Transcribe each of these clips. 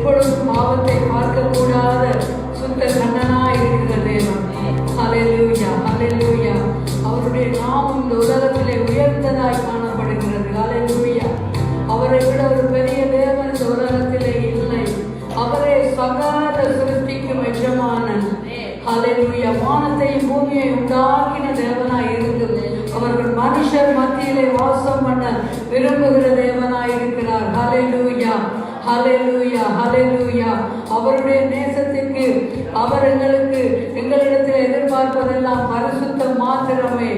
எப்பொழுதும் பாவத்தை பார்க்கக்கூடாத சுத்த கண்ணனாய் இருக்கிற தேவன். ஹல்லேலூயா, ஹல்லேலூயா. அவருடைய நாமம் இந்த உலகத்திலே உயர்ந்ததாய் காணப்படுகிறது. ஹல்லேலூயா. அவரை விட ஒரு பெரிய தேவன் இந்த உலகத்திலே இல்லை. அவரே சகல சிருஷ்டிக்கும் எஜமானன். ஹல்லேலூயா. வானத்தையும் பூமியை உண்டாக்கின தேவனாய் இருந்தும் அவர்கள் மனுஷர் மத்தியிலே வாசம் பண்ண விரும்புகிற தேவனாய் இருக்கிறார். ஹல்லேலூயா, ஹல்லேலூயா, ஹல்லேலூயா. அவருடைய நேசத்துக்கு அவர் எங்களிடத்தில் எதிர்பார்ப்பதெல்லாம் பரிசுத்தம் மாத்திரமே.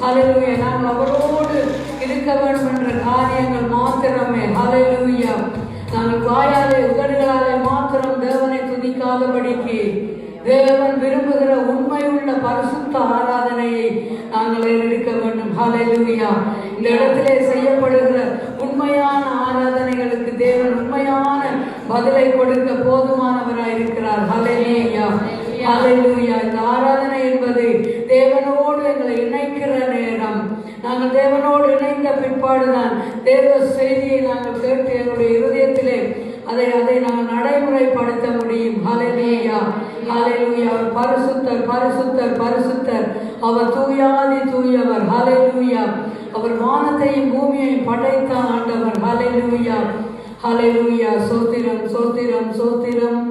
ஹல்லேலூயா. நாங்கள் அவரோடு இருக்க வேண்டும் என்ற காரியங்கள் மாத்திரமே. ஹல்லேலூயா. நாங்கள் வாயாலே உதடுகளாலே மாத்திரம் தேவனை துதிக்காதபடிக்கு தேவன் விரும்புகிற உண்மையுள்ள பரிசுத்த ஆராதனையை நாங்கள் எடுக்க வேண்டும். ஹல்லேலூயா. இந்த இடத்திலே செய்யப்படுகிற உண்மையான ஆராதனைகளுக்கு தேவன் உண்மையான பதிலை கொடுக்க போதுமானவராயிருக்கிறார். ஹல்லேலூயா, ஹல்லேலூயா. இந்த ஆராதனை என்பது தேவனோடு எங்களை இணைக்கிற நேரம். நாங்கள் தேவனோடு இணைந்த பிற்பாடுதான் தேவ செய்தியை நாங்கள் கேட்டு எங்களுடைய இருதயத்திலே அதை நாங்கள் நடைமுறைப்படுத்த முடியும். ஹல்லேலூயா, ஹல்லேலூயா. அவர் பரிசுத்தர், பரிசுத்தர், பரிசுத்தர். அவர் தூயாதி தூயவர். ஹல்லேலூயா. அவர் வானத்தையும் பூமியையும் படைத்த ஆண்டவர். ஹல்லேலூயா, ஹல்லேலூயா. சோத்திரம், சோத்திரம், சோத்திரம்.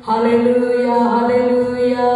ஹல்லேலூயா, ஹல்லேலூயா.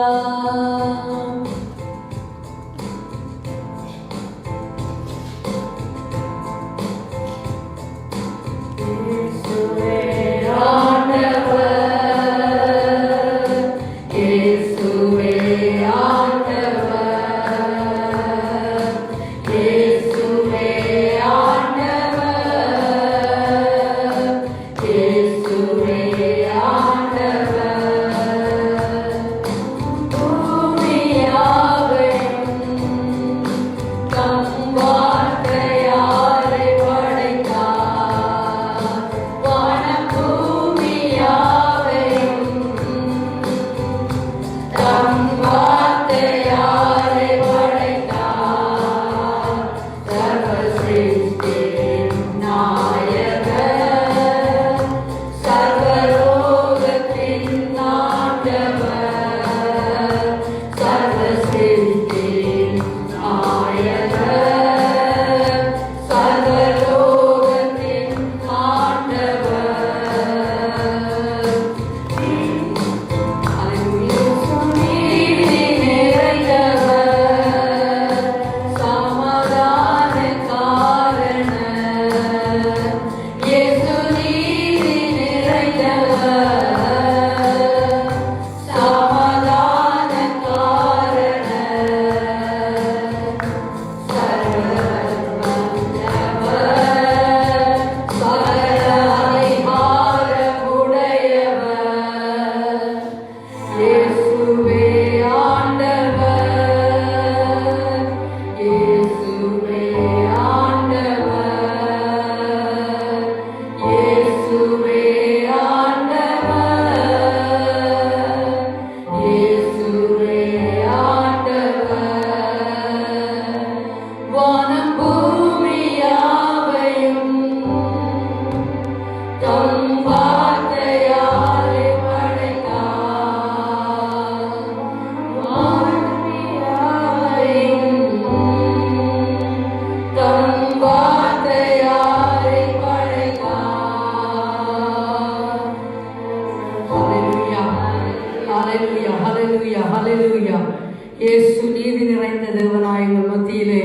இயேசு நீதி நிறைந்த தேவனாய் எங்கள் மத்தியிலே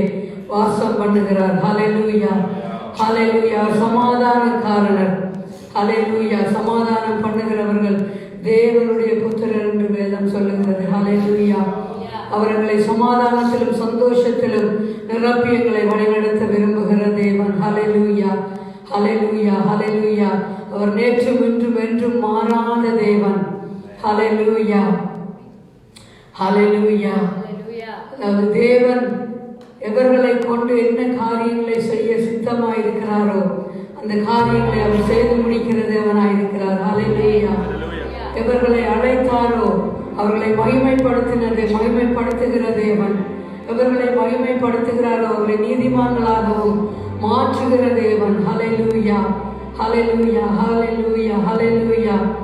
வாசம் பண்ணுகிறார். ஹல்லேலூயா, ஹல்லேலூயா. சமாதானக்காரர். ஹல்லேலூயா. சமாதானம் பண்ணுகிறவர்கள் தேவனுடைய புத்திரர் என்று வேதம் சொல்லுகிறது. ஹல்லேலூயா. அவர்களை சமாதானத்திலும் சந்தோஷத்திலும் நிரப்பி எங்களை வழிநடத்த விரும்புகிற தேவன். ஹல்லேலூயா, ஹல்லேலூயா, ஹல்லேலூயா. அவர் நேற்றும் இன்றும் என்றும் மாறாத தேவன். ஹல்லேலூயா, ஹல்லேலூயா. அதாவது தேவன் எவர்களை கொண்டு என்ன காரியங்களை செய்ய சித்தமாயிருக்கிறாரோ அந்த காரியங்களை அவர் செய்து முடிக்கிற தேவனாயிருக்கிறார். ஹல்லேலூயா. எவர்களை அழைத்தாரோ அவர்களை மகிமைப்படுத்துகிற தேவன். எவர்களை மகிமைப்படுத்துகிறாரோ அவர்களை நீதிமான்களாகவும் மாற்றுகிற தேவன். ஹல்லேலூயா, ஹல்லேலூயா, ஹல்லேலூயா, ஹல்லேலூயா. ஹalleluya.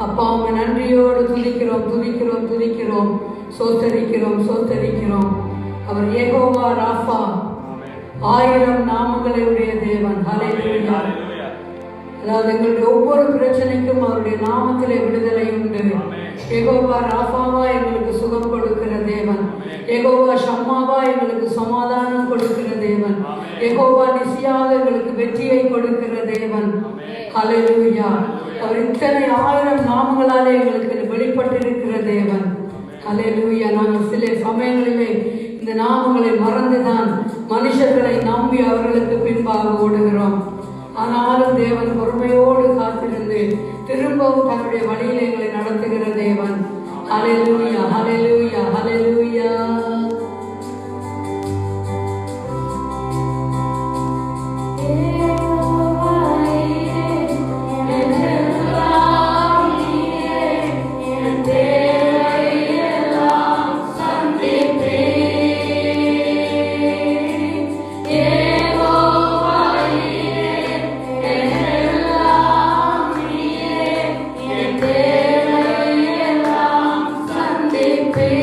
அப்பா உம்மை நன்றியோடு துதிக்கிறோம் துதிக்கிறோம் துதிக்கிறோம், சோத்தரிக்கிறோம் சோத்தரிக்கிறோம். அவர் யெகோவா ராஃபா, 1000 நாமங்களை உடைய தேவன். ஹalleluya. அதாவது எங்களுடைய ஒவ்வொரு பிரச்சனைக்கும் அவருடைய நாமத்திலே விடுதலை உண்டு. யெகோவா ராஃபாவா எங்களுக்கு சுகம் கொடுக்கிற தேவன், யெகோவா ஷம்மாவா எங்களுக்கு சமாதானம் கொடுக்கிற தேவன், யெகோவா நிசியாக எங்களுக்கு வெற்றியை கொடுக்கிற தேவன். ஹalleluya. அவர் இத்தனை 1000 நாமங்களாலே எங்களுக்கு வெளிப்பட்டிருக்கிற தேவன். ஹalleluya. நாங்கள் சில சமயங்களிலே இந்த நாமங்களை மறந்துதான் மனுஷர்களை நம்பி அவர்களுக்கு பின்பாக ஓடுகிறோம். ஆனாலும் தேவன் பொறுமையோடு காத்திருந்து திரும்பவும் தன்னுடைய வழியில் எங்களை நடத்துகிற தேவன். ஹalleluya ஹalleluya ஹalleluya. Baby.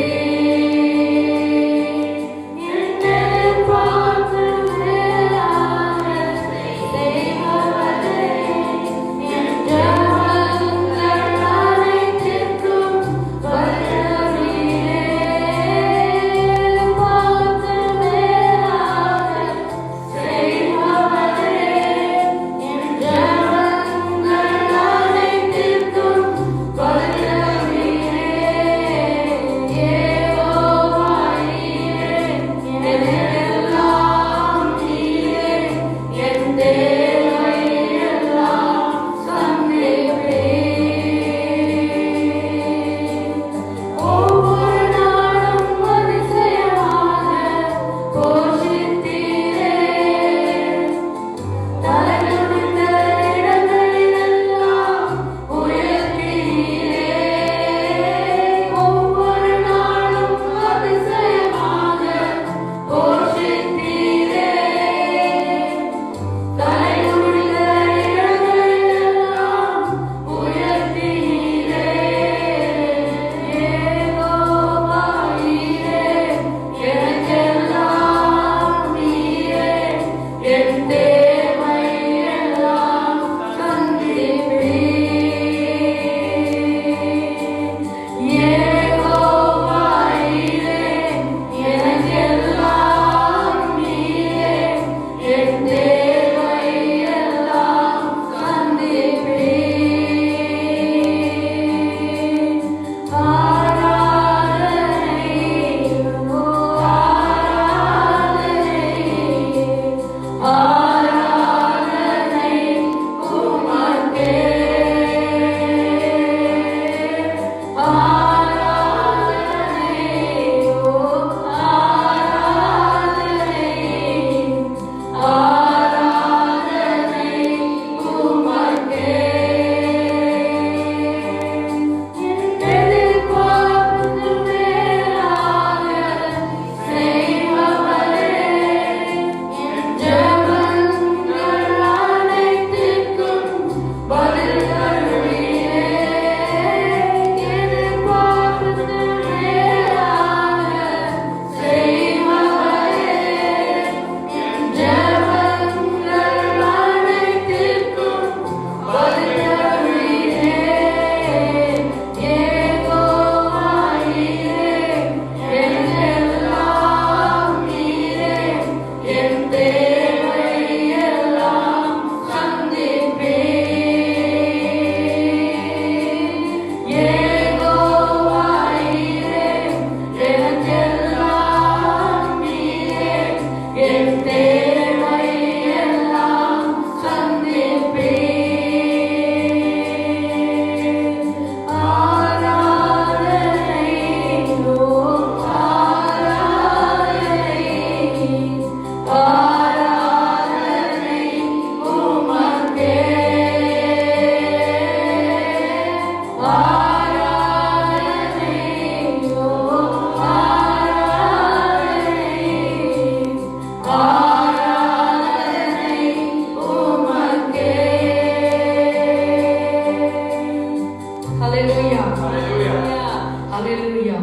ஹல்லேலூயா.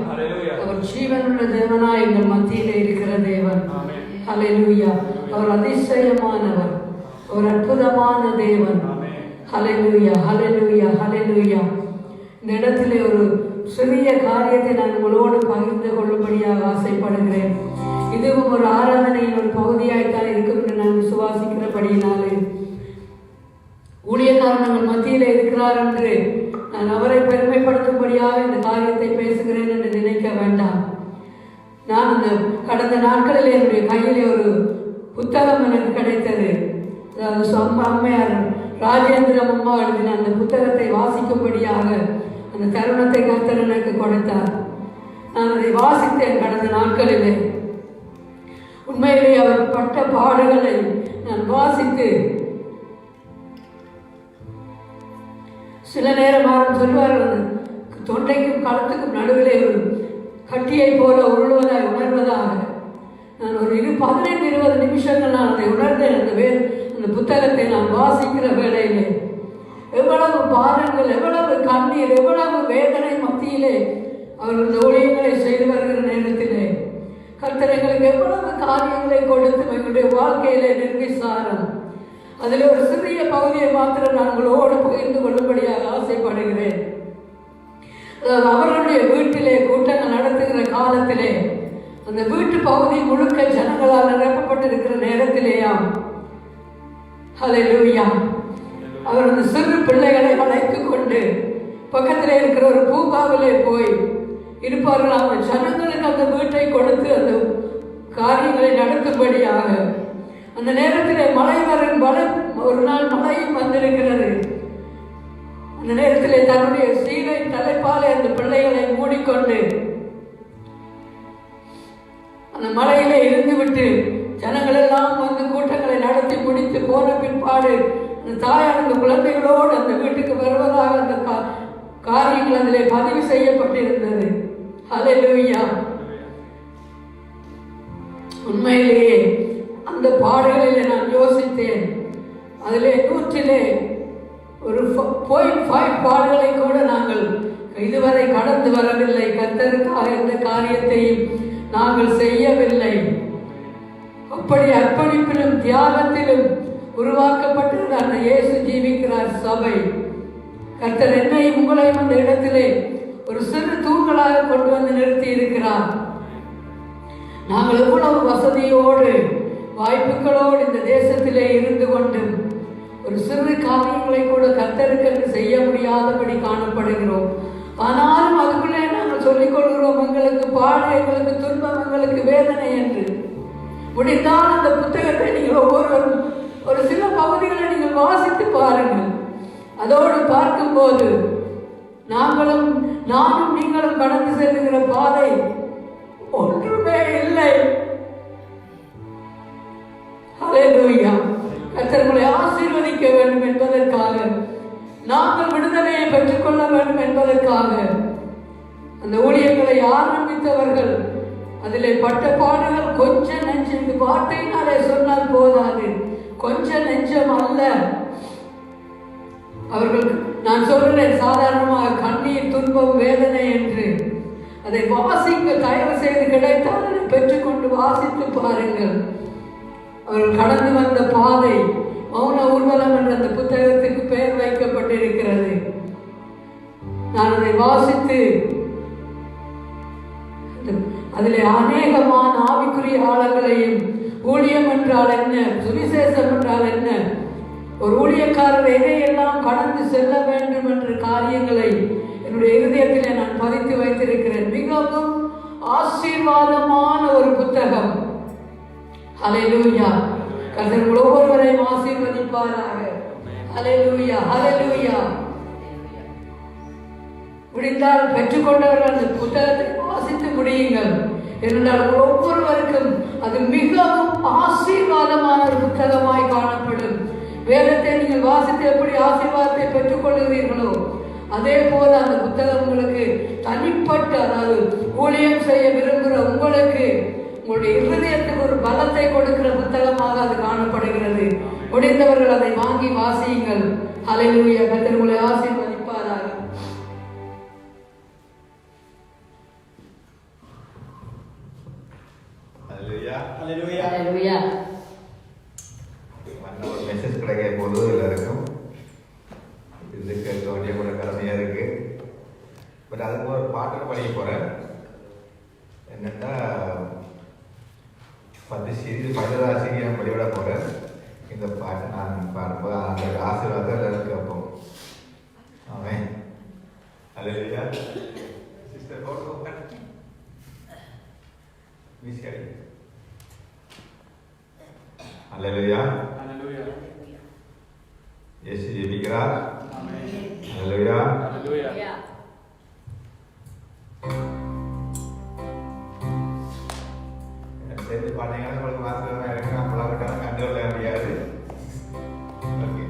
அவர் ஜீவனுள்ள தேவனாய் எங்கள் மத்தியிலே இருக்கிற தேவன். ஹல்லேலூயா. அவர் அதிசயமானவர், அவர் அற்புதமான தேவன். ஹல்லேலூயா, ஹல்லேலூயா, ஹல்லேலூயா. இந்த இடத்திலே ஒரு சிறிய காரியத்தை நான் உங்களோடு பகிர்ந்து கொள்ளும்படியாக ஆசைப்படுகிறேன். இதுவும் ஒரு ஆராதனையின் ஒரு பகுதியாய்த்தான் இருக்கும் என்று நான் விசுவாசிக்கிறபடியினாலே, ஊழியக்காரர்கள் மத்தியிலே இருக்கிறார் என்று நான் அவரை பெருமைப்படுத்தும்படியாக இந்த காரியத்தை பேசுகிறேன் என்று நினைக்க வேண்டாம். நான் இந்த கடந்த நாட்களில் என்னுடைய கையிலே ஒரு புத்தகம் எனக்கு கிடைத்தது. அதாவது அம்மையார் ராஜேந்திரம் அம்மா எழுதின அந்த புத்தகத்தை வாசிக்கும்படியாக அந்த தருணத்தை கர்த்தர் எனக்கு கொடுத்தார். நான் அதை வாசித்தேன் கடந்த நாட்களிலே. உண்மையிலே அவர் பட்ட பாடுகளை நான் வாசித்து, சில நேரம் அவரும் சொல்வார்கள், தொண்டைக்கும் களத்துக்கும் நடுவிலே ஒரு கட்டியை போல உருளுவதாய் உணர்வதாக. நான் ஒரு 15-20 நிமிஷங்கள் நான் அதை உணர்ந்தேன். அந்த புத்தகத்தை நான் வாசிக்கிற வேளையிலே எவ்வளவு பாரங்கள், எவ்வளவு கண்ணீர், எவ்வளவு வேதனை மத்தியிலே அவர்கள் இந்த ஊழியங்களை செய்து வருகிற நேரத்திலே கர்த்தர் எங்களுக்கு எவ்வளவு காரியங்களை கொடுத்து எங்களுடைய வாழ்க்கையிலே நிர்விசாரம். அதில் ஒரு சிறிய பகுதியை மாத்திரம் நான் உங்களோடு பகிர்ந்து கொள்ளும்படியாக ஆசைப்படுகிறேன். அவர்களுடைய வீட்டிலே கூட்டங்கள் நடத்துகிற காலத்திலே அந்த வீட்டு பகுதி முழுக்க ஜனங்களால் நிரப்பப்பட்டிருக்கிற நேரத்திலேயாம், ஹல்லேலூயா, அவர் அந்த சிறு பிள்ளைகளை அழைத்து கொண்டு பக்கத்திலே இருக்கிற ஒரு பூங்காவிலே போய் இருப்பார்கள். அந்த ஜனங்களுக்கு அந்த வீட்டை கொடுத்து அந்த காரியங்களை நடத்தும்படியாக. அந்த நேரத்திலே மழை ஒரு நாள் மழையும் வந்திருக்கிறது. அந்த நேரத்திலே தன்னுடைய சீலை தலைப்பாலே அந்த பிள்ளைகளை மூடிக்கொண்டு அந்த மழையிலே இருந்துவிட்டு ஜனங்கள் எல்லாம் வந்து கூட்டங்களை நடத்தி முடித்து போன பிற்பாடு அந்த தாயார் அந்த குழந்தைகளோடு அந்த வீட்டுக்கு வருவதாக அந்த காரியங்கள் அதிலே பதிவு செய்யப்பட்டிருந்தது. ஹல்லேலூயா. உண்மையிலேயே அந்த பாடல்களிலே நான் யோசித்தேன். அதிலே 100-லே ஒரு 0.5 பாடல்களை கூட நாங்கள் இதுவரை கடந்து வரவில்லை. கர்த்தருக்காக எந்த காரியத்தையும் நாங்கள் செய்யவில்லை. அப்படி அர்ப்பணிப்பிலும் தியாகத்திலும் உருவாக்கப்பட்டிருந்த அந்த இயேசு ஜீவிக்கிறார் சபை. கர்த்தர் என்னையும் உங்களையும் அந்த இடத்திலே ஒரு சிறு தூண்களாக கொண்டு வந்து நிறுத்தி இருக்கிறார். நாங்கள் எவ்வளவு வசதியோடு வாய்ப்புகளோடு இந்த தேசத்திலே இருந்து கொண்டு ஒரு சிறு காரியங்களை கூட கர்த்தருக்கு செய்ய முடியாதபடி காணப்படுகிறோம். ஆனாலும் அதுக்குள்ளே நாங்கள் சொல்லிக் கொள்கிறோம், எங்களுக்கு பாடு, எங்களுக்கு துன்பம், எங்களுக்கு வேதனை என்று. முடிந்தால் அந்த புத்தகத்தை நீங்கள் ஒவ்வொருவரும் ஒரு சில பகுதிகளை நீங்கள் வாசித்து பாருங்கள். அதோடு பார்க்கும்போது நானும் நீங்களும் கடந்து செல்லுகிற பாதை ஒன்றுமே இல்லை. ஹல்லேலூயா. கர்த்தர் உங்களை ஆசீர்வதிக்க வேண்டும் என்பதற்காக, நாங்கள் விடுதலையை பெற்றுக்கொள்ள வேண்டும் என்பதற்காக அந்த ஊழியர்களை ஆரம்பித்தவர்கள் அதிலே பட்ட பாடுகள் கொஞ்ச நெஞ்சம். இந்த வார்த்தையினாலே சொன்னால் போதாது, கொஞ்ச நெஞ்சம் அல்ல. அவர்கள், நான் சொல்கிறேன் சாதாரணமாக கண்ணீர், துன்பம், வேதனை என்று. அதை வாசிக்க தயவு செய்து கிடைத்தால் அதை பெற்றுக்கொண்டு வாசித்து பாருங்கள். அவர்கள் கடந்து வந்த பாதை மௌன ஊர்வலம் என்ற அந்த புத்தகத்துக்கு பெயர் வைக்கப்பட்டிருக்கிறது. நான் அதை வாசித்து அதிலே அநேகமான ஆவிக்குரிய ஆழங்களையும், ஊழியம் என்றால் என்ன, சுவிசேஷம் என்றால் என்ன, ஒரு ஊழியக்காரர் எதையெல்லாம் கடந்து செல்ல வேண்டும் என்ற காரியங்களை என்னுடைய இருதயத்திலே நான் பதித்து வைத்திருக்கிறேன். மிகவும் ஆசீர்வாதமான ஒரு புத்தகம். ஹல்லேலூயா. கர்த்தர் ஒவ்வொருவரையும் ஆசீர்வதிப்பாராக. ஹல்லேலூயா, ஹல்லேலூயா. முடிந்தால் பெற்றுக்கொண்டவர்கள் அந்த புத்தகத்தை வாசித்து முடியுங்கள். என்றால் ஒவ்வொருவருக்கும் அது மிகவும் ஆசீர்வாதமான ஒரு புத்தகமாய் காணப்படும். வேதத்தை நீங்கள் வாசித்து எப்படி ஆசீர்வாதத்தை பெற்றுக் கொள்கிறீர்களோ அதே போல அந்த புத்தகம் உங்களுக்கு தனிப்பட்ட, அதாவது ஊழியம் செய்ய விரும்புகிற உங்களுக்கு, உங்களுடைய இருதயத்துக்கு ஒரு பலத்தை கொடுக்கிற புத்தகமாக அது காணப்படுகிறது. முடிந்தவர்கள் அதை வாங்கி வாசியுங்கள். ஹல்லேலூயா. கர்த்தர் உங்களை ஆசீர்வதிப்பாராக. பட் அதுக்கு ஒரு பாட்டு படிக்க போகிறேன். என்னென்னா பதினோராசிரியம் படிவிட போகிறேன். இந்த பாட்டு நான் பாடும்போது அந்த ஆசீர்வாதம் இருக்கு. அப்போ அவன் அல்லேலூயா. சிஸ்டர் போட்டு வீசியாடி. அல்லேலூயா. இயேசு ஜெபிக்கிறார். அல்லேலூயா. சேர்ந்து பாத்தீங்கன்னா உங்களுக்கு வாசகமாக இருக்கு. நம்மளாம் விட்டாலும் கண்டுகொள்ள முடியாது. ஓகே.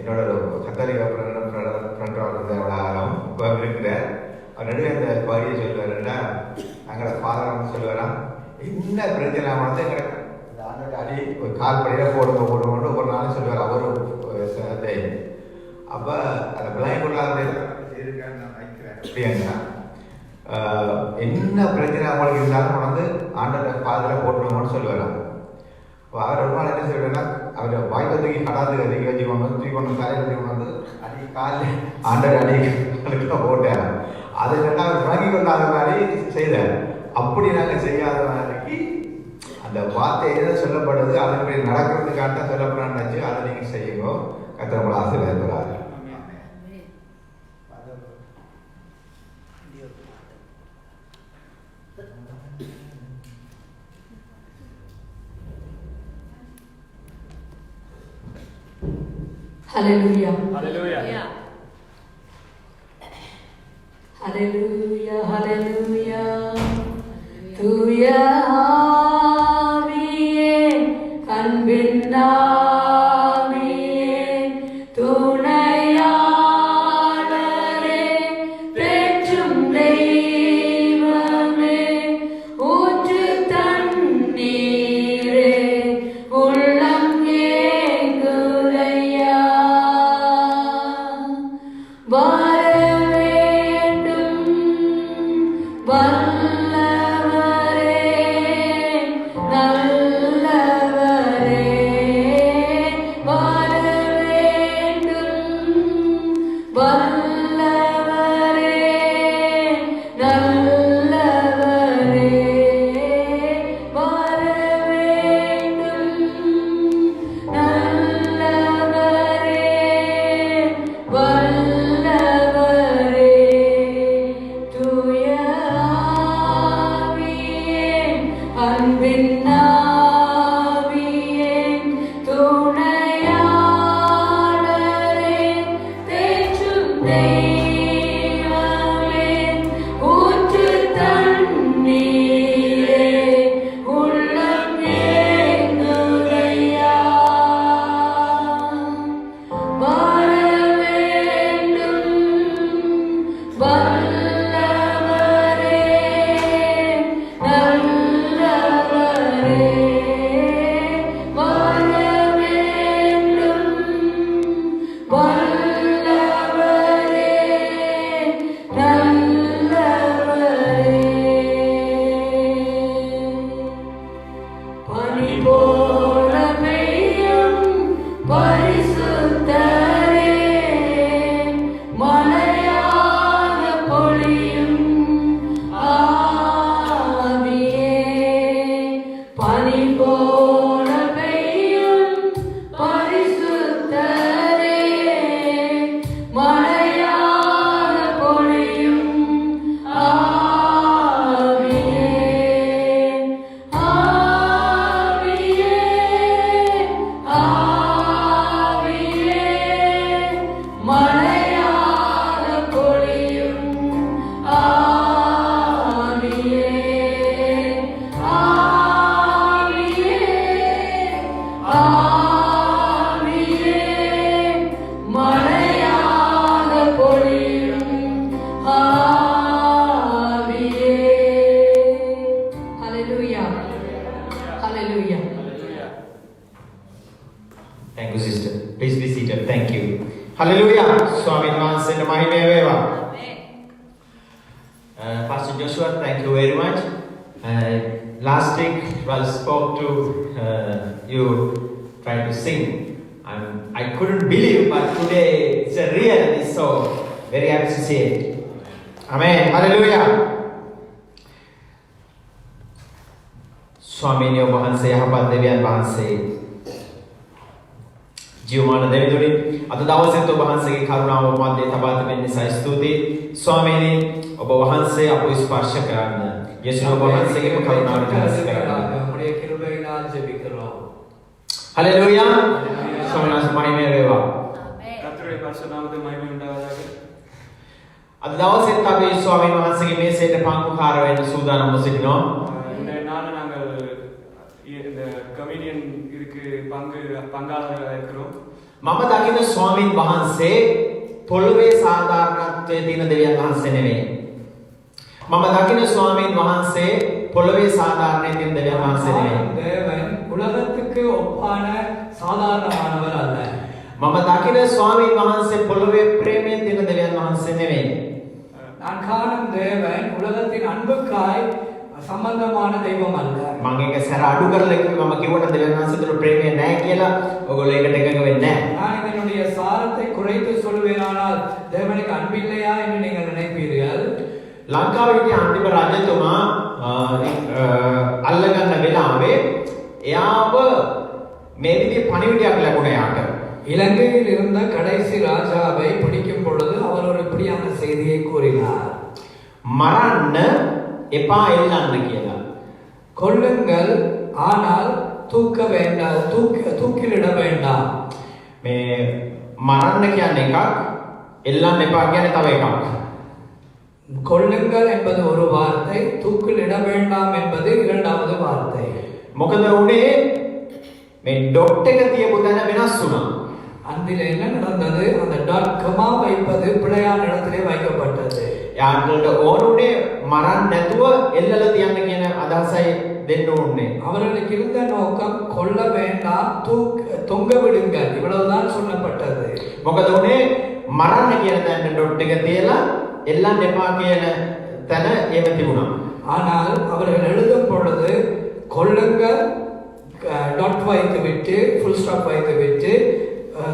என்னோட கத்தோலிக்க ஃப்ரெண்டாக இருந்த ஆரம் இப்போ இருக்கிறார். அவர் நடுவே அந்த வரியை சொல்லுவாருன்னா அங்கே ஃபாதர் சொல்லுவாராம், என்ன பிரச்சனை வந்து எங்களை அந்த அடி ஒரு கால் படியில் போடுவோம்னு ஒரு நாள் சொல்லுவார் அவரும். அப்போ அதை பிள்ளைங்க கொள்ளாத செய்திருக்கான்னு நான் நினைக்கிறேன். அப்படின்னா என்ன பிரச்சனை அவங்களுக்கு இருந்தாலும் வந்து ஆண்டோட பாதில் போட்டுருவோம்னு சொல்லுவாராம். இப்போ அவர் ஒரு நாள் என்ன சொல்லுவேன்னா அவர் வாய்ப்பத்துக்கு கடாது அதிக வச்சு தூக்கணும் தலையில் வச்சு வந்து அடி காலில் ஆண்டோட அடிக்க போட்டார். அதை அவர் வாங்கி கொண்டாத மாதிரி செய்தார். அப்படி நாங்கள் செய்யாத மாதிரிக்கு அந்த வார்த்தை எதை சொல்லப்படுது அதன்படி நடக்கிறதுக்காக சொல்லப்படாச்சு. அதை நீங்கள் செய்யுங்க. கர்த்தர் உங்களை ஆசீர்வதிப்பார். Hallelujah. Hallelujah. Hallelujah. Hallelujah. தூய ஆவியே, அன்பின் ஆவியே, துணையாளரே, தேற்றும் தெய்வமே, ஊற்று தண்ணீரே, உள்ளம் ஏங்குதையா, வர வேண்டும் வல்லவரே, நல்லவரே, வர வேண்டும் வல்லவரே, நல்லவரே, வர வேண்டும் நல்லவரே, வல்லவரே, தூய ஆவியே, அன்பின் ஆவியே, துணையாளரே, தேற்றும் தெய்வமே, ஊற்று தண்ணீரே, உள்ளம் ஏங்குதையா, வர வேண்டும் வல்லவரே, நல்லவரே, வர வேண்டும் வல்லவரே, நல்லவரே, பனி போல பெய்யும் பரிசுத்தரே, மழையாக பொழியும் ஆவியே, பனி போல பெய்யும் பரிசுத்தரே, மழையாக பொழியும் ஆவியே, ஆவியே, ஆவியே, மழையாக பொழியும் ஆவியே, ஆவியே, ஆவியே, மழையாக பொழியும் ஆவியே. Hallelujah. Hallelujah. Thank you, sister. Please be seated. Thank you. Hallelujah. Swami Vansena Mahime Veva. Pastor Joshua, thank you very much. Last week, spoke to you, tried to sing. I couldn't believe, but today it's a real. It's so very happy to see it. Amen. Hallelujah. Swami Nyo Bahanse, Yahapat Devian Bahanse. ජීවමාන දෙවිඳුනි අද දවසේත් ඔබ වහන්සේගේ කරුණාව මැද තබා තිබෙන නිසා ස්තුතියි ස්වාමීනි ඔබ වහන්සේ අපව ස්පර්ශ කරන්න යේසුස් ඔබ වහන්සේගේ කරුණාවට ජනස කරන්න நம்முடைய கிருபையினால் ஜெபிக்கிறோம். හලෙලූයා ස්වාමීන් වහන්සේ මහිමය වේවා கர்த்தருடைய பரிசுத்த நாமத்துக்கு மகிமை உண்டாவதாக. අද දවසේත් අපි ස්වාමීන් වහන්සේගේ මේසයට පංගුකාර වෙන්න සූදානම්ව සිටිනවා. இந்த நாள் நாங்கள் இந்த கம்யூனியன் இதுக்கு பங்காளர்களாக இருக்கிறோம். මම දකින ස්වාමීන් වහන්සේ පොළවේ සාධාරණත්වයේ තියෙන දෙවියන් වහන්සේ නෙවෙයි. මම දකින ස්වාමීන් වහන්සේ පොළවේ සාධාරණයේ තියෙන දෙවියන් වහන්සේ නෙවෙයි. தேவன் உலகத்துக்கு ஒப்பான சாதாரணமானவர் அல்ல. මම දකින ස්වාමීන් වහන්සේ පොළවේ ප්‍රේමයෙන් තියෙන දෙවියන් වහන්සේ නෙවෙයි. நான் காணும் தேவன் உலகத்தின் அன்புக்காய் சம்பந்தமான தெய்வம் அல்ல. මම ඒක සැර අඩු කරලා මම කිව්වට දෙවියන් වහන්සේ තුල ප්‍රේමය නැහැ කියලා ඔයගොල්ලෝ ඒකට එකඟ වෙන්නේ නැහැ. நான் இதனுடைய சாரத்தை குறைத்து சொல்வேனானால் தேவனுக்கு அன்பில்லையா என்று நீங்கள் நினைப்பீர்கள். ලංකාවේ හිටිය අන්තිම රජතුමා අල්ලගන්න වෙලාවේ එයාව මේ විදිහේ පණිවිඩයක් ලැබුණා යාට. இலங்கையில் இருந்த கடைசி ராஜாவை பிடிக்கும் பொழுது அவர் ஒரு இப்படியான செய்தியை கூறினார். මරන්න එපා එල්ලන්න කියලා. கொல்லுங்கள் ஆனால் தூக்க வேண்டாம், தூக்கிலிட வேண்டாம். මේ මරන්න කියන්නේ එකක්, එල්ලන්න එපා කියන්නේ තව එකක්. கொல்லுங்கள் என்பது ஒரு வார்த்தை, தூக்கிலிட வேண்டாம் என்பது இரண்டாவது வார்த்தை. මොකද උනේ මේ ඩොට් එක තියපු තැන වෙනස් වුණා. அதில் என்ன நடந்தது? அந்த .com வைப்பது பிழையான இடத்திலே வைக்கப்பட்டது. යාන්ටට ඕනුනේ මරන්න නැතුව එල්ලලා තියන්න කියන අදහසයි දෙන්න ඕනේ. அவர்களுக்கு இருந்த நோக்கம் கொல்ல வேண்டாம், தொங்க விடுங்கள், இவ்வளவுதான் சொல்லப்பட்டது. මොකද උනේ මරන්න කියන තැනට ඩොට් එක තියලා එල්ලන්න එපා කියන තැන එහෙම තිබුණා. ஆனால் அவர்கள் எழுதும் பொழுது கொல்லுங்கள் டாட் வைத்து விட்டு ஃபுல் ஸ்டாப் வைத்து விட்டு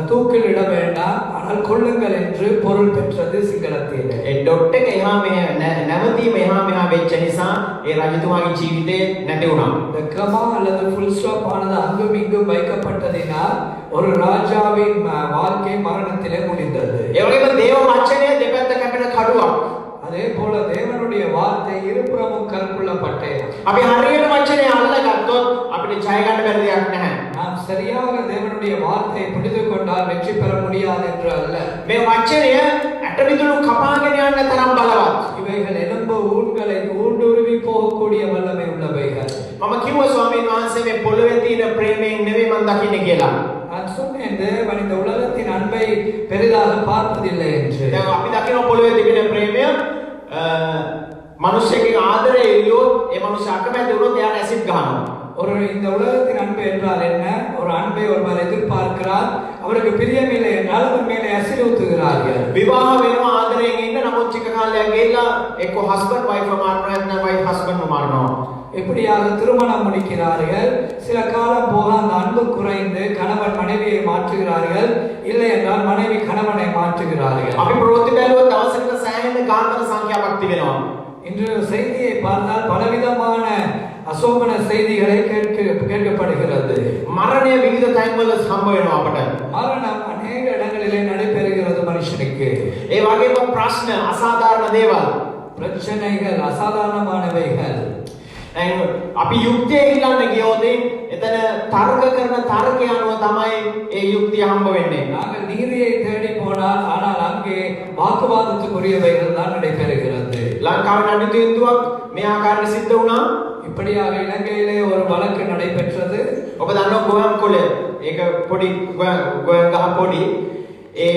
தூக்கிலிட வேண்டாம் ஆனால் கொல்லுங்கள் என்று பொருள் பெற்றது சிங்களத்தில். ඒ ඩොට් එක එහා මෙහා නැවතීම එහා මෙහා වෙච්ච නිසා ඒ රජතුමාගේ ජීවිතේ නැති වුණා. இந்த கமா அல்லது ஃபுல் ஸ்டாப் ஆனது அங்கும் இங்கும் வைக்கப்பட்டதினால் ஒரு ராஜாவின் வாழ்க்கை மரணத்திலே முடிந்தது. ඒ වගේම දේව වචනය දෙපැත්ත කැපෙන කඩුවක්. அதே போல தேவனுடைய வார்த்தை இருபுறமும் கற்குள்ள பட்டயம். අපි හරියට වචනේ අල්ලගත්තොත් අපිට ජය ගන්න බැරි දෙයක් නැහැ. நாம் சரியாக தேவனுடைய வார்த்தையை பிடித்துக் கொண்டால் வெற்றி பெற முடியாது என்று அல்ல. මේ වචනය ඇටමිදුළු කපාගෙන යන්න තරම් බලවත්. இவைகள் எலும்பு ஊன்களை ஊடுருவி போகக்கூடிய வல்லமை உள்ளவைகள். මම කිව්වා ස්වාමීන් වහන්සේ මේ පොළවේ තියෙන ප්‍රේමයෙන් නෙවෙයි මම දකින්නේ කියලා. நான் சொன்னேன் தேவன் இந்த உலகத்தின் அன்பை பெரிதாக பார்ப்பதில்லை என்று. දැන් අපි දකින පොළවේ තිබෙන ප්‍රේමය මිනිස්සෙක්ගේ ආදරය ඉල්ලුවොත් ඒ මිනිස්සු අකමැති වුණොත් එයාට ඇසිඩ් ගහනවා. ஒரு இந்த உலகத்தின் அன்பு என்றால் என்ன? ஒரு அன்பை ஒருவர் எதிர்பார்க்கிறார், அவருக்கு பிரியமில்லை என்றால் அவர் மேலே அசிட் ஊத்துகிறார்கள். විවාහ වෙනවා ආදරයෙන් ඉන්න නමුත් ටික කාලයක් ගිහිල්ලා එක්ක හස්බන්ඩ් වයිෆ් මාරනවා නැත්නම් වයිෆ් හස්බන්ඩ් මාරනවා. இப்படியாக திருமணம் முடிக்கிறார்கள். சில காலம் போக அந்த அன்பு குறைந்து கணவன் மனைவியை மாற்றுகிறார்கள், இல்லை என்றால் மனைவி கணவனை மாற்றுகிறார்கள். අපි ප්‍රවෘත්ති බැලුවොත් දවසකට සෑහෙන ගානක සංඛ්‍යාවක් තිබෙනවා. இன்று செய்தியை பார்த்தால் பலவிதமான அசோகன செய்திகளை கேட்கப்படுகிறது. මරණය විවිධ තැන්වල හම්බ වෙනවා අපට. மரணம் அநேக இடங்களிலே நடைபெறுகிறது மனுஷனுக்கு. ඒ වගේම ප්‍රශ්න අසාධාරණ දේවල්. பிரச்சனைகள் அசாதாரணமானவைகள். අපි යුක්තිය ඉල්ලන්න ගියොත් එතන තර්ක කරන තර්කය අනුව තමයි ඒ යුක්තිය හම්බ වෙන්නේ. நாங்கள் நீதியை தேடி போனால் ஆனால் அங்கே வாக்குவாதத்துக்குரியவைகள் தான் நடைபெறுகிறது. ලංකාවේ නඩු තීන්දුවක් මේ ආකාරයට සිද්ධ වුණා. இப்படியாக இலங்கையிலே ஒரு வழக்கு நடைபெற்றது. ඔබ දන්නවා ගොයම් කොළ. ඒක පොඩි ගොයම් ගහ පොඩි. ඒ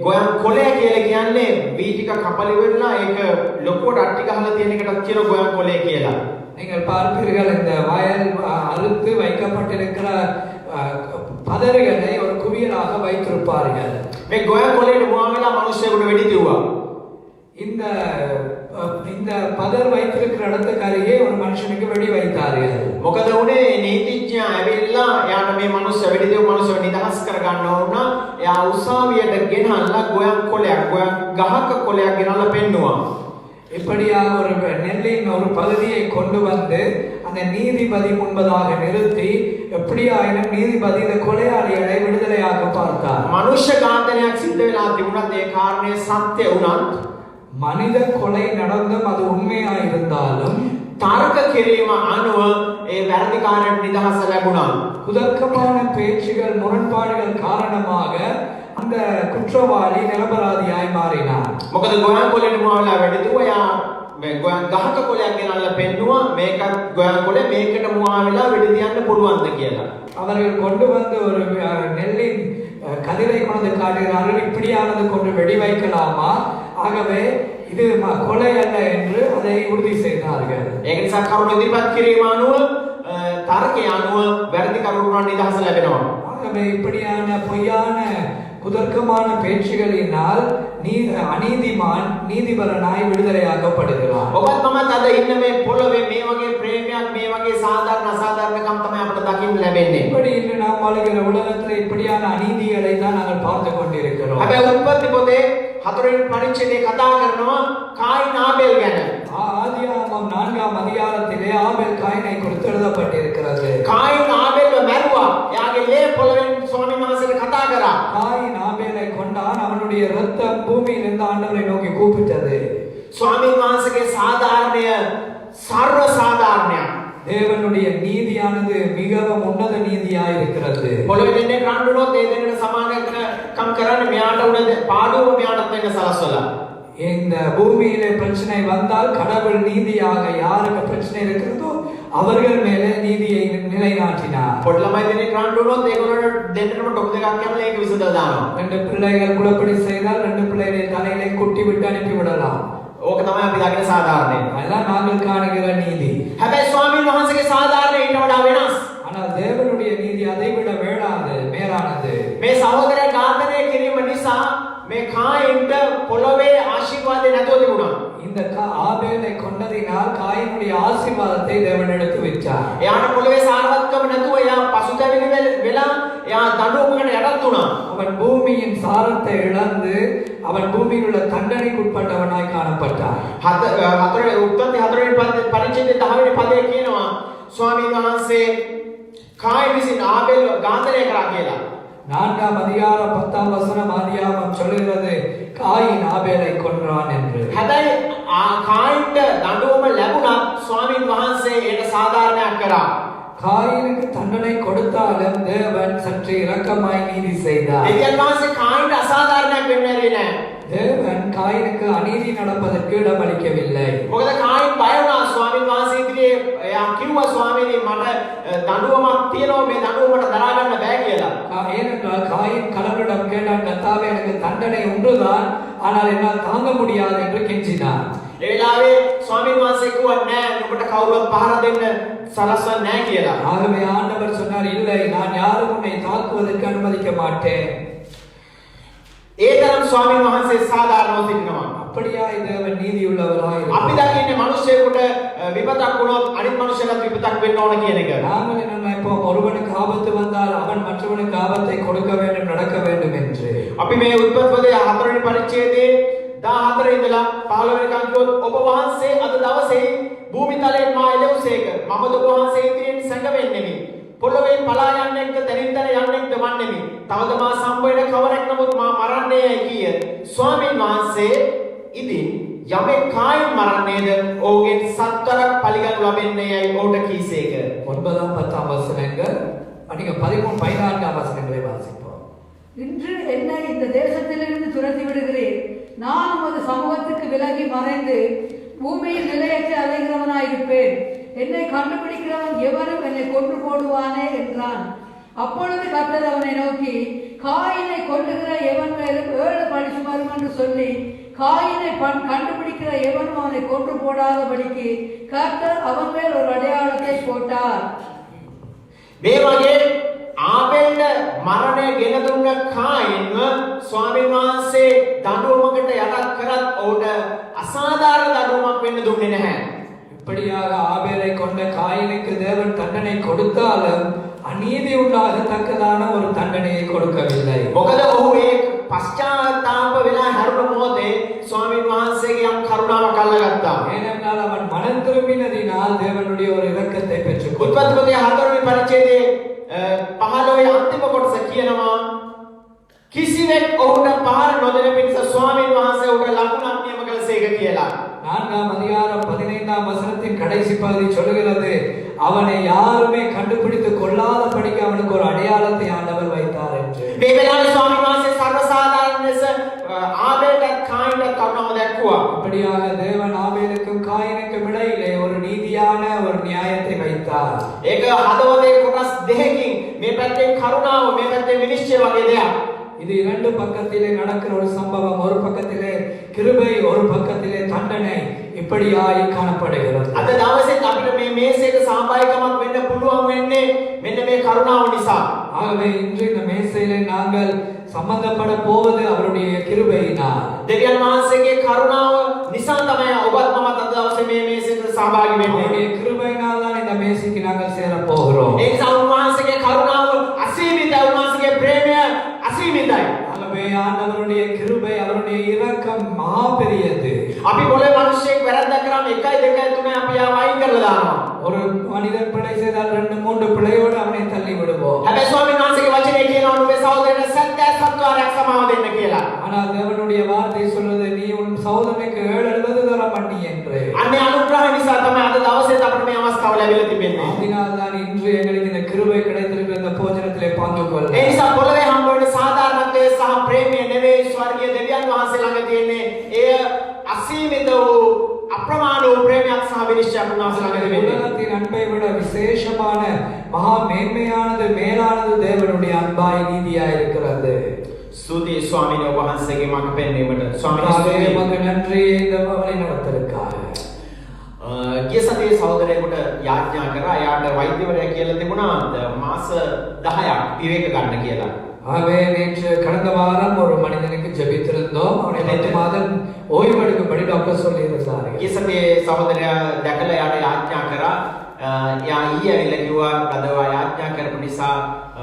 ගොයම් කොළය කියලා කියන්නේ වී ටික කපලි වෙලා ඒක ලොකුවට අට්ටි ගහලා තියෙන එකටත් කියන ගොයම් කොළය කියලා. நீங்கள் பார்ப்பீர்கள் இந்த வயல் அறுத்து வைக்கப்பட்டிருக்கிற பதறுகளை ஒரு குவியலாக வைத்திருப்பார்கள். මේ ගොයම් කොළේට මුවා වෙලා මිනිස්සුන්ට වෙඩි දිව්වා. இந்த பதர் வைத்திருக்கிற இடத்துக்கு அருகே ஒரு மனுஷனுக்கு வெடி வைத்தார்கள். මොකද උනේ නීතිඥයා ඇවිල්ලා යාට මේ මිනිස්සු වෙඩි දෙව මිනිස්සු නිදහස් කර ගන්න ඕන. එයා උසාවියට ගෙනල්ලා ගොයම් කොළයක් ගොයම් ගහක කොළයක් ගෙනල්ලා පෙන්නුවා. இப்படியாக ஒரு நெல்லின் ஒரு பகுதியை கொண்டு வந்து அந்த நீதிபதி முன்பதாக நிறுத்தி எப்படியாயினும் நீதிபதி இந்த கொலையாளிகளை விடுதலையாக பார்த்தார். මනුෂ්‍ය ඝාතනයක් සිද්ධ වෙලා තිබුණත් ඒ කාරණේ සත්‍ය වුණත් மனித கொலை நடந்தும் அது உண்மையா இருந்தாலும் තර්ක කිරීම අනුව ඒ වැරදිකාරයට නිදහස ලැබුණා. குதர்க்கமான பேச்சுகள் முரண்பாடுகள் காரணமாக அந்த குற்றவாளி நிரபராதியாய் மாறினார். මොකද ගොයම් කොළේට මුවාවලා වැඩි දුව යා මේ ගොයම් ගහක කොළයක් ගෙනල්ලා පෙන්නුවා මේකත් ගොයම් කොළේ මේකට මුවාවලා වෙඩි තියන්න පුළුවන්ද කියලා. அவர்கள் கொண்டு வந்த ஒரு நெல்லின் கதிரை கொண்டு காட்டுகிறார்கள். இப்படியானது கொண்டு வெடி வைக்கலாமா? ஆகவே இது கொலை அல்ல என்று அதை உறுதி செய்தார்கள். ඒක නිසා කරුණ ඉදිරිපත් කිරීම අනුව තර්කයේ අනුව වැරදි කරුණාන් නිදහස ලැබෙනවා. ஆகவே இப்படியான பொய்யான குதர்க்கமான பேச்சுகளினால் அநீதிமான் நீதிபரனாய் விடுதலையாக்கப்படுகிறார். ඔබත් මමත් අද ඉන්න මේ පොළවේ මේ වගේ ප්‍රේමයක් මේ වගේ සාධාරණ අසාධාරණකම් තමයි අපිට දකින්න ලැබෙන්නේ. இப்படி இன்று நாம் வாழ்கிற உலகத்தில் இப்படியான அநீதிகளை தான் நாங்கள் பார்த்து கொண்டிருக்கிறோம். හැබැයි උත්පත්ති පොතේ 4 වෙනි පරිච්ඡේදයේ කතා කරනවා කායින් ආබේල් ගැන. ஆதியாகமம் 4ஆம் அதிகாரத்திலே ஆபேல் காயினை குறித்து எழுதப்பட்டிருக்கிறது. කායින් ආබේල්ව මැරුවා. එයාගේ ලේ පොළවෙන් ස්වාමීන් වහන්සේට කතා කරා. காயின் ஆபேலை கொண்டான். அவனுடைய இரத்தம் பூமியிலிருந்து ஆண்டவரை நோக்கி கூப்பிட்டது. ස්වාමීන් වහන්සේගේ සාධාරණය සර්ව සාධාරණයක්. தேவனுடைய நீதியானது மிகவும் உன்னத நீதியாய் இருக்கிறது. පොළවේ දෙන්නේ රණ්ඩුනොත් ඒ දෙන්නට සමානකම් කරන්න මෙයාට උන පාඩුව මෙයාටත් වෙන්න සලස්වලා. இந்த பூமியிலே பிரச்சனை வந்தால் கடவுள் நீதியாக யாருக்கு பிரச்சனை இருக்கிறதோ அவர்கள் மேலே நீதியை நிலைநாட்டினார். පොඩි ළමයි දෙන්නේ රණ්ඩුනොත් ඒගොල්ලන්ට දෙන්නටම ඩොක් දෙකක් යනලා ඒක විසඳලා දානවා. ரெண்டு பிள்ளைகள் குழப்படி செய்தால் ரெண்டு பிள்ளைகளை தலையிலே குட்டி விட்டு அனுப்பி விடலாம். ඕක තමයි අපි දකින සාධාරණය. அதெல்லாம் நாங்கள் காணுகிற நீதி. හැබැයි ස්වාමීන් වහන්සේගේ සාධාරණය ඊට වඩා වෙනස්. ஆனால் தேவனுடைய நீதி அதை விட மேலானது. මේ සහෝදරයා ඝාතනය කිරීම නිසා මේ කායින්ට පොළවේ ආශිර්වාදේ නැතුව තිබුණා. இந்த ஆபேலை கொண்டதினால் காயினுடைய ஆசீர்வாதத்தை தேவன் எடுத்து விட்டார். එයාට පොළවේ සාරවත්කම නැතුව එයා පසුතැවිලි වෙලා එයා දඬුවමකට යටත් වුණා. அவன் பூமியின் சாரத்தை இழந்து அவன் பூமியில் உள்ள தண்டனைக்குட்பட்டவனாய் காணப்பட்டான். උත්පත්ති 4 වෙනි පරිච්ඡේදයේ 10 වෙනි පදයේ කියනවා ස්වාමීන් වහන්සේ කායි විසින් ආබේල් ඝාතනය කරා කියලා. 4ஆம் அதிகாரம் 10ஆம் வசனம் ஆதியாகமம் சொல்லுகிறது காயின் ஆபேலை கொன்றான் என்று. හැබැයි කායින්ට දඬුවම ලැබුණත් ස්වාමීන් වහන්සේ ඒක සාධාරණයක් කරා. காயினுக்கு தண்டனை கொடுத்தாலும் தேவன் சற்று இரக்கமாய் நீதி செய்தார். දෙවියන් වහන්සේ කායින්ට අසාධාරණයක් වෙන්නේ නැහැ. தேவன் காயினுக்கு அநீதி நடப்பதற்கு இடமளிக்கவில்லை. මොකද කායින් බය වුණා ස්වාමීන් වහන්සේ ඉදිරියේ එයා කිව්වා ස්වාමීනි මට දඬුවමක් තියෙනවා මේ දඬුවමට දරා ගන්න බෑ කියලා. ஏனென்றால் காயின் கடவுளிடம் கேட்டான் கர்த்தாவே எனக்கு தண்டனை உண்டுதான் ஆனால் என்னால் தாங்க முடியாது என்று கெஞ்சினான். ඒ වෙලාවේ ස්වාමීන් වහන්සේ කිව්වා නෑ නුඹට කවුරුත් පහර දෙන්න සලස්වන්නේ නෑ කියලා. ஆகவே ஆண்டவர் சொன்னார் இல்லை நான் யாரும் உன்னை தாக்குவதற்கு அனுமதிக்க மாட்டேன். ඒ තරම් ස්වාමීන් වහන්සේ සාධාරණව සිටිනවා. அப்படியாய் தேவன் நீதி உள்ளவராய் අපි දකින්නේ මිනිස්සෙකුට විපතක් වුණොත් අනිත් මිනිස්සුන්ට විපතක් වෙන්න ඕන කියන එක. நாங்கள் என்ன நினைப்போம் ஒருவனுக்கு ஆபத்து வந்தால் அவன் மற்றவனுக்கு ஆபத்தை கொடுக்க வேண்டும் நடக்க வேண்டும் என்று. අපි මේ උත්පත්ති පොතේ 4 වෙනි පරිච්ඡේදයේ 14 ඉඳලා 15 වෙනිකන් කිව්වොත් ඔබ වහන්සේ අද දවසේ භූමි තලයෙන් මා එළවුසේක මම ඔබ වහන්සේ ඉදිරියෙන් සැඟවෙන්නෙමි. පොළොවෙන් පලා යන්නෙක්ද තනින් තන යන්නෙක්ද වන්නෙමි. තවද මා සම්බොයින කවරෙක් නමුත් මා මරන්නේයි කිය. ස්වාමීන් වහන්සේ ඉදින් යමෙක් කායින් මරන්නේද ඔහුගෙන් සත්වරක් පරිගණු ලැබෙන්නේයි ඔහුට කීසේක. 9ஆம் 10ஆம் வசனங்கள் அடிங்க 13 14ஆம் வசனங்களை வாசிப்போம். இன்று என்னை இந்த தேசத்திலிருந்து துரத்தி விடுகிறேன். நான் உமது சமூகத்துக்கு விலகி மறைந்து பூமியில் நிலையற்ற அலைகிறவனாயிருப்பேன். என்னை கண்டுபிடிக்கிறவன் எவரும் என்னை கொன்று போடுவானே என்றான். அப்பொழுது கர்த்தர் அவனை நோக்கி காயினை கொல்லுகிற எவன் மேலும் 7 பழிச்சு வரும் என்று சொல்லி காயினை கண்டுபிடிக்கிற எவனும் அவனை கொன்று போடாதபடிக்கு கர்த்தர் அவன் மேல் ஒரு அடையாளத்தை போட்டார். මේ වගේ ආබේල්ට මරණය ගෙන දුන්න කායින්ව ස්වාමීන් වහන්සේ දඬුවමකට යටත් කරත් ඔහුට අසාධාරණ දඬුවමක් වෙන්න දුන්නේ නැහැ. இப்படியாக ஆபேலை கொண்ட காயினுக்கு தேவன் தண்டனை கொடுத்தாலும் அநீதி உண்டாகத்தக்கதான ஒரு தண்டனையை கொடுக்கவில்லை. මොකද ඔහු ඒ පශ්චාත්තාප වෙලා හැරුණ මොහොතේ ස්වාමීන් වහන්සේගේ යම් කරුණාවක් අල්ලගත්තා. ஏனென்றால் அவன் மனம் திரும்பினதினால் தேவனுடைய ஒரு இரக்கத்தை பெற்றுக்கொண்டான். උත්පත්ති පොතේ 4 වෙනි පරිච්ඡේදයේ 15 අන්තිම කොටස කියනවා කිසිවෙක් ඔහුට පහර නොදෙන පිණිස ස්වාමීන් වහන්සේ ඔහුට ලකුණක් නියම කළසේක කියලා. 4ஆம் அதிகாரம் 15ஆம் வசனத்தின் கடைசி பகுதி சொல்லுகிறது அவனை யாருமே கண்டுபிடித்து கொள்ளாதபடிக்கு அவனுக்கு ஒரு அடையாளத்தை ஆண்டவர் வைத்தார் என்று. මේ වෙලාවේ ස්වාමීන් වහන්සේ සර්වසාධාරණ ලෙස ආබේලට කායින්ට කරුණාව දැක්වුවා. அப்படியாக தேவன் ஆபேலுக்கும் காயினுக்கும் இடையிலே ஒரு நீதியான ஒரு நியாயத்தை வைத்தார். ඒක හදවතේ කොටස් දෙකකින් මේ පැත්තේ කරුණාව මේ පැත්තේ විනිශ්චය වගේ දෙයක්. இது இரண்டு பக்கத்திலே நடக்கிற ஒரு சம்பவம். ஒரு பக்கத்திலே கிருபை, ஒரு பக்கத்திலே தண்டனை இப்படியாய் காணப்படுகிறது. අද දවසේ අපිට මේ මේසෙක සහභාගීකමක් වෙන්න පුළුවන් වෙන්නේ මෙන්න මේ කරුණාව නිසා. ஆகவே இன்று இந்த மேசையிலே நாங்கள் சம்பந்தப்பட போவது அவருடைய கிருபையினால். දෙවියන් වහන්සේගේ කරුණාව නිසා තමයි ඔබත් මමත් අද දවසේ මේ මේසෙට සහභාගී වෙන්නේ. அவருடைய கிருபையினால் தான் இந்த மேசைக்கு நாங்கள் சேர போகிறோம். ඒ නිසා උන්වහන්සේගේ කරුණාව අසීමිතයි, උන්වහන්සේගේ ප්‍රේමය අසීමිතයි. ஆகவே ஆண்டவருடைய கிருபை, அவருடைய இரக்கம் மகா பெரியது. අපි පොළේ මිනිස්සෙක් වැරද්දක් කරාම 1 2 3 අපි ආව අයින් කරලා දානවා. ஒரு மனிதன் பிழை செய்தால் 2 3 பிழையோடு அவனை தள்ளி விடுவோம். හැබැයි ස්වාමීන් වහන්සේගේ වචනේ කියනවා නුඹේ සහෝදරයට සත්‍ය සත්වාරයක් සමාව දෙන්න කියලා. ஆனால் தேவனுடைய வார்த்தை சொல்றது நீ உன் சகோதரனுக்கு 7 தரம் பண்ணி என்று. අන්නේ අනුග්‍රහ නිසා තමයි අද දවසේ අපිට මේ අවස්ථාව ලැබිලා තිබෙන්නේ. அதனால் தான் இன்று எங்களுக்கு இந்த கிருபை கிடைத்திருக்கிற இந்த போஜனத்திலே பங்கு கொள்ள. ඒ නිසා පොළවේ හම්බ වෙන සාධාරණත්වය සහ ප්‍රේමය නෙවෙයි ස්වර්ගීය දෙවියන් වහන්සේ ළඟ තියෙන්නේ. එය අසීමිත වූ අප්‍රමාණ වූ ප්‍රේමයක් සහ විනිශ්චයක් උන්වහන්සේ ළඟ තිබෙන්නේ. உலகத்தின் அன்பை விட விசேஷமான மகா மேன்மையானது, மேலானது தேவனுடைய அன்பாய் நீதியாய் இருக்கிறது. ස්තුතියි ස්වාමීන් වහන්සේගේ මඟ පෙන්වීමට. ස්වාමීන් ஆகவே වහන්සේ உமக்கு நன்றி இந்த வழி நடத்திருக்காக. ගිය සතියේ සහෝදරයෙකුට යාඥා කරා. එයාට වෛද්‍යවරයා කියලා තිබුණා මාස 10ක් විවේක ගන්න කියලා. ஆகவே நேற்று கடந்த வாரம் ஒரு மனிதனுக்கு ஜெபித்திருந்தோம். அவனை 10 மாதம் ஓய்வெடுக்கும்படி டாக்டர் சொல்லி இருந்தார்கள். ගිය සතියේ සහෝදරයා දැකලා එයාට යාඥා කරා. එයා ඊයේ ඇවිල්ලා කිව්වා බදවා යාඥා කරපු නිසා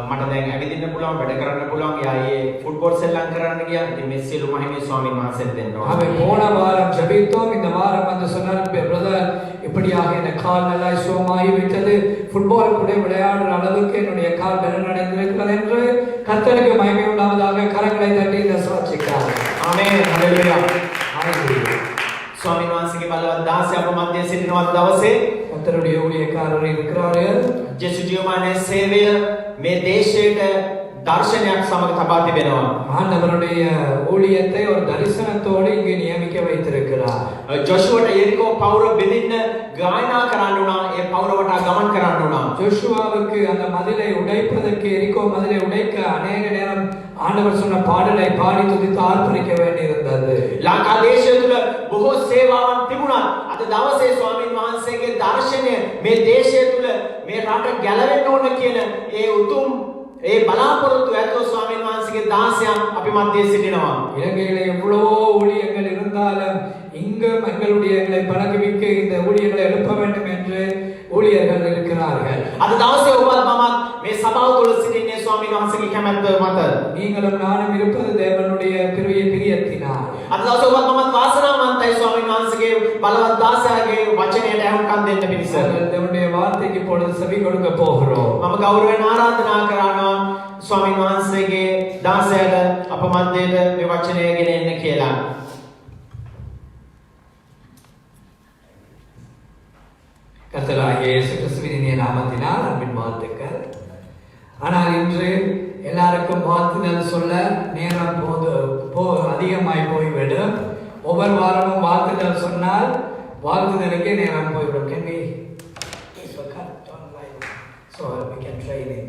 මට දැන් ඇවිදින්න පුළුවන්, වැඩ කරන්න පුළුවන්. එයා ඊයේ ෆුට්බෝල් සෙල්ලම් කරන්න ගියා. ඉතින් මේ සියලු මහිමේ ස්වාමීන් වහන්සේට දෙන්න ඕන. ஆகவே போன வாரம் ஜெபித்தோம். இந்த வாரம் வந்து சொன்னார் பிரதர், இப்படியாக என் கால் நல்லா சுகமாகி விட்டது, ஃபுட்பால் கூட விளையாடுற அளவுக்கு என்னுடைய கால் பலனடைந்திருக்கிறது என்று கர்த்தருக்கு மகிமை உண்டாவதாக கரங்களை தட்டி இந்த சாட்சிக்கார். ආමේන්. හalleluya. ஹalleluya. ස්වාමීන් වහන්සේගේ බලවත් දාසය අප මැදේ සිටිනවා දවසේ. கர்த்தருடைய ஊழியக்காரர் இருக்கிறார்கள். ජේසු ජීවමානයේ සේවය මේ දේශයට දර්ශනයක් සමග තබා තිබෙනවා. ஆண்டவருடைய ஊழியத்தை ஒரு தரிசனத்தோடு இங்கு நியமிக்க வைத்திருக்கிறார். ජොෂුවට යෙරිකෝ පවුර බෙදින්න ගායනා කරන්න උනා. ඒ පවුර වටා ගමන් කරන්න උනා. ஜோஷுவாவுக்கு அந்த மதிலை உடைப்பதற்கு, எரிகோ மதிலை உடைக்க அநேக நேரம் ஆண்டவர் சொன்ன பாடலை பாடி துதித்து ஆர்ப்பரிக்க வேண்டியிருந்தது. ලංකා දේශය තුල බොහෝ සේවාවන් තිබුණා. අද දවසේ ස්වාමීන් වහන්සේගේ දර්ශනය මේ දේශය තුල මේ රට ගැලවෙන්න ඕන කියන ඒ උතුම් ඒ බලාපොරොත්තු ඇත්තෝ ස්වාමීන් වහන්සේගේ දාසයන් අපි මැදේ සිටිනවා. இலங்கையில எவ்வளவோ ஊழியங்கள் இருந்தாலும் இங்கும் எங்களை பழகுவிக்க இந்த ஊழியர்களை எழுப்ப வேண்டும் என்று ஊழியர்கள் இருக்கிறார்கள். අද දවසේ ඔබත් මමත් මේ සභාව තුල සිටින්නේ ස්වාමීන් වහන්සේගේ කැමැත්ත මත. நீங்களும் நானும் இருப்பது தேவனுடைய பிரியத்தினால். අද දවසේ ඔබත් මමත් වාසනාවන්තයි ස්වාමීන් වහන්සේගේ බලවත් දාසයාගේ වචනයට ඇහුම්කන් දෙන්න පිණිස. தேவனுடைய வார்த்தைக்கு இப்பொழுது செவி கொடுக்க போகிறோம். මම ගෞරවයෙන් ආරාධනා කරනවා ස්වාමීන් වහන්සේගේ දාසයාට අප මැදේට මේ වචනය ගෙන එන්න කියලා. கர்த்தராகிய இயேசு கிறிஸ்துவின் இனிய நாமத்தினால் அன்பின் வாழ்த்துக்கள். ஆனால் இன்று எல்லாருக்கும் வாழ்த்துதல் சொல்ல நேரம் அதிகமாய் போய்விடும். ஒவ்வொரு வாரமும் வாழ்த்துதல் சொன்னால் வாழ்த்துதலுக்கே நேரம் போய்விடும். Can we cut on live so we can train in